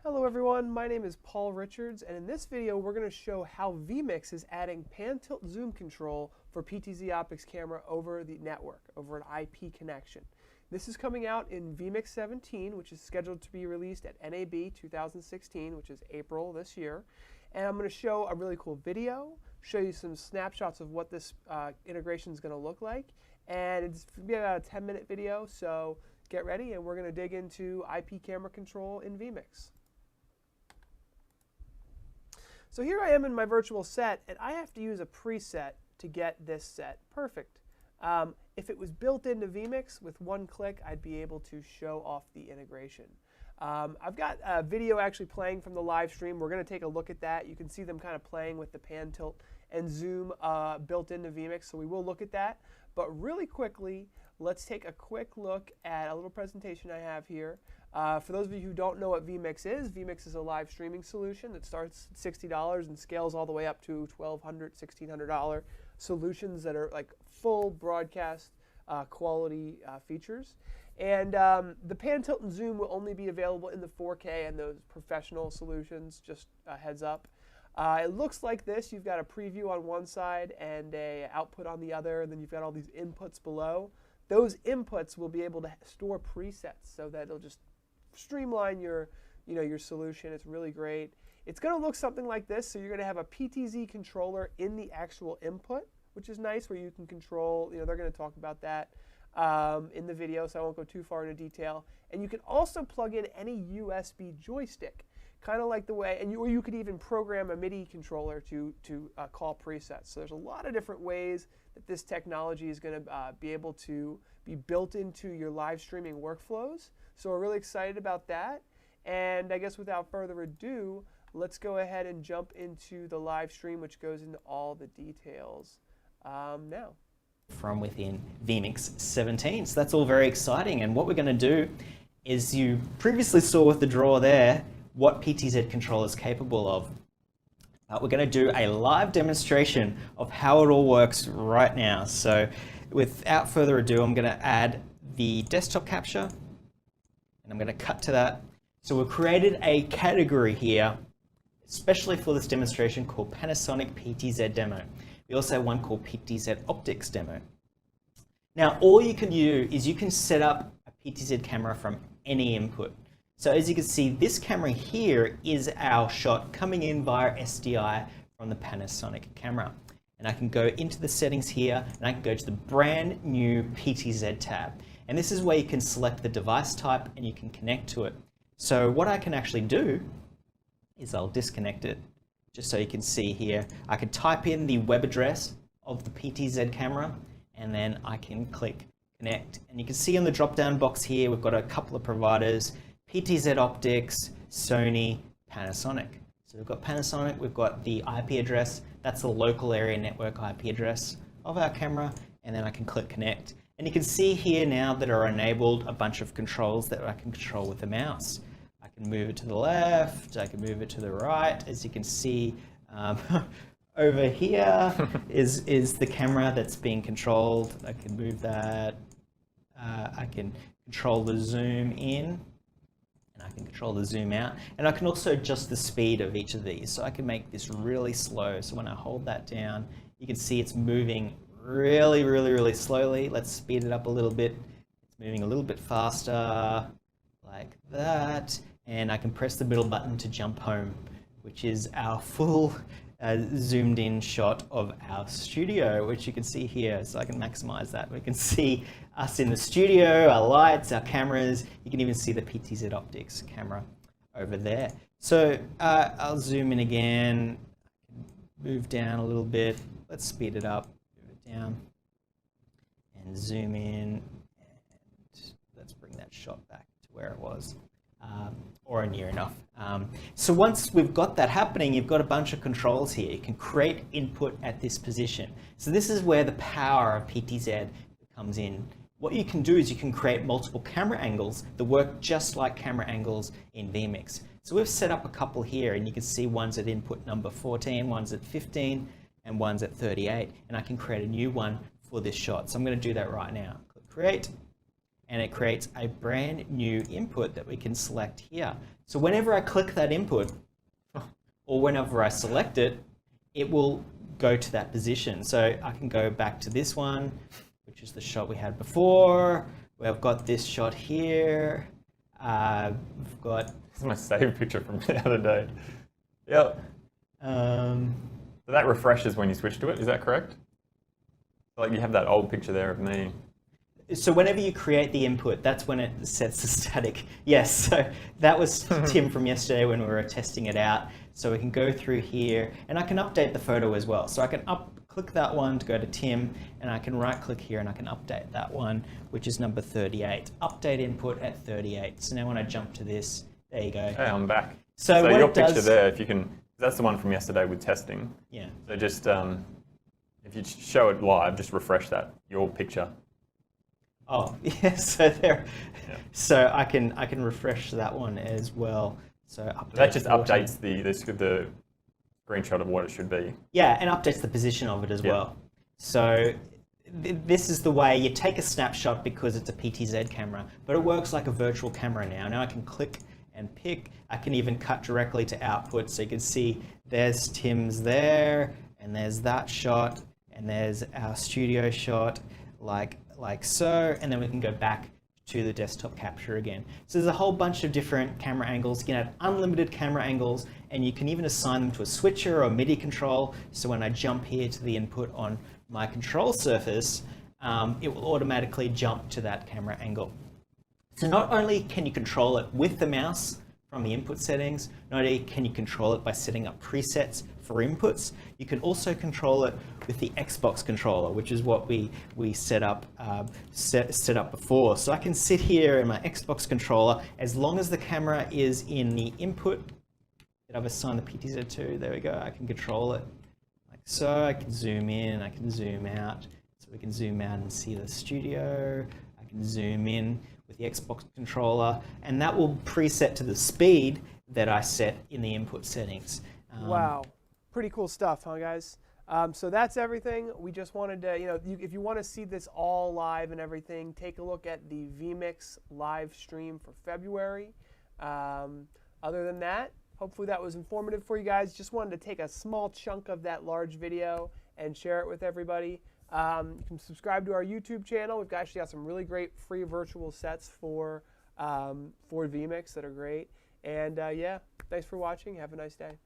Hello everyone, my name is Paul Richards, and in this video we're going to show how vMix is adding pan-tilt zoom control for PTZ optics camera over the network, over an IP connection. This is coming out in vMix 17, which is scheduled to be released at NAB 2016, which is April this year. And I'm going to show a really cool video, show you some snapshots of what this integration is going to look like, and it's going to be about a 10-minute video, so get ready and we're going to dig into IP camera control in vMix. So here I am in my virtual set, and I have to use a preset to get this set perfect. If it was built into vMix, with one click, I'd be able to show off the integration. I've got a video actually playing from the live stream. We're going to take a look at that. You can see them kind of playing with the pan, tilt, and zoom built into vMix, so we will look at that. But really quickly, let's take a quick look at a little presentation I have here. For those of you who don't know what vMix is a live streaming solution that starts at $60 and scales all the way up to $1,200, $1,600 solutions that are like full broadcast quality features. And the pan, tilt, and zoom will only be available in the 4K and those professional solutions, just a heads up. It looks like this. You've got a preview on one side and an output on the other, and then you've got all these inputs below. Those inputs will be able to store presets so that it'll just streamline your solution. It's really great. It's going to look something like this. So you're going to have a PTZ controller in the actual input, which is nice, where you can control, they're going to talk about that in the video, so I won't go too far into detail. And you can also plug in any USB joystick, kind of like the way, or you could even program a MIDI controller to call presets. So there's a lot of different ways that this technology is going to be able to be built into your live streaming workflows. So we're really excited about that. And I guess without further ado, let's go ahead and jump into the live stream, which goes into all the details now. From within vMix 17. So that's all very exciting. And what we're going to do is, you previously saw with the drawer there what PTZ control is capable of. We're going to do a live demonstration of how it all works right now. So without further ado, I'm going to add the desktop capture, and I'm going to cut to that. So we've created a category here, especially for this demonstration, called Panasonic PTZ Demo. We also have one called PTZ Optics Demo. Now, all you can do is you can set up a PTZ camera from any input. So as you can see, this camera here is our shot coming in via SDI from the Panasonic camera. And I can go into the settings here, and I can go to the brand new PTZ tab. And this is where you can select the device type and you can connect to it. So what I can actually do is I'll disconnect it, just so you can see here. I can type in the web address of the PTZ camera, and then I can click connect. And you can see on the drop-down box here, we've got a couple of providers: PTZ Optics, Sony, Panasonic. So we've got Panasonic, we've got the IP address, that's the local area network IP address of our camera, and then I can click connect. And you can see here now that are enabled a bunch of controls that I can control with the mouse. I can move it to the left, I can move it to the right. As you can see, over here is the camera that's being controlled. I can move that. I can control the zoom in, and I can control the zoom out. And I can also adjust the speed of each of these. So I can make this really slow. So when I hold that down, you can see it's moving really, really, really slowly. Let's speed it up a little bit. It's moving a little bit faster, like that. And I can press the middle button to jump home, which is our full zoomed in shot of our studio, which you can see here. So I can maximize that. We can see us in the studio, our lights, our cameras. You can even see the PTZ Optics camera over there. So I'll zoom in again, move down a little bit. Let's speed it up, move it down, and zoom in. And let's bring that shot back to where it was. Or near enough. So once we've got that happening, you've got a bunch of controls here. You can create input at this position. So this is where the power of PTZ comes in. What you can do is you can create multiple camera angles that work just like camera angles in vMix. So we've set up a couple here, and you can see one's at input number 14, one's at 15, and one's at 38. And I can create a new one for this shot. So I'm going to do that right now. Click Create. and it creates a brand new input that we can select here. So whenever I click that input, or whenever I select it, it will go to that position. So I can go back to this one, which is the shot we had before. We've got this shot here. We've got... This is my saved picture from the other day. Yep. So that refreshes when you switch to it, is that correct? Like you have that old picture there of me. So whenever you create the input, that's when it sets the static. Yes, so that was Tim from yesterday when we were testing it out. So we can go through here, and I can update the photo as well. So I can click that one to go to Tim, and I can right click here and I can update that one, which is number 38. Update input at 38. So now when I jump to this, there you go. Hey, I'm back. So what your it does, picture there, if you can, that's the one from yesterday with testing. Yeah. So just, if you show it live, just refresh that, your picture. Oh, yeah, so there. Yeah. So I can refresh that one as well. So that just updates the screenshot of what it should be. Yeah, and updates the position of it as well. So this is the way you take a snapshot because it's a PTZ camera, but it works like a virtual camera now. Now I can click and pick. I can even cut directly to output, so you can see there's Tim's there, and there's that shot, and there's our studio shot, like so, and then we can go back to the desktop capture again. So there's a whole bunch of different camera angles. You can add unlimited camera angles, and you can even assign them to a switcher or MIDI control. So when I jump here to the input on my control surface, it will automatically jump to that camera angle. So not only can you control it with the mouse from the input settings, not only can you control it by setting up presets for inputs, you can also control it with the Xbox controller, which is what we set up before. So I can sit here in my Xbox controller as long as the camera is in the input that I've assigned the PTZ to. There we go. I can control it like so. I can zoom in, I can zoom out. So we can zoom out and see the studio. I can zoom in with the Xbox controller, and that will preset to the speed that I set in the input settings. Wow, pretty cool stuff, huh, guys? So that's everything. We just wanted to, if you want to see this all live and everything, take a look at the vMix live stream for February. Other than that, hopefully that was informative for you guys. Just wanted to take a small chunk of that large video and share it with everybody. You can subscribe to our YouTube channel. We've actually got some really great free virtual sets for vMix that are great. And yeah, thanks for watching. Have a nice day.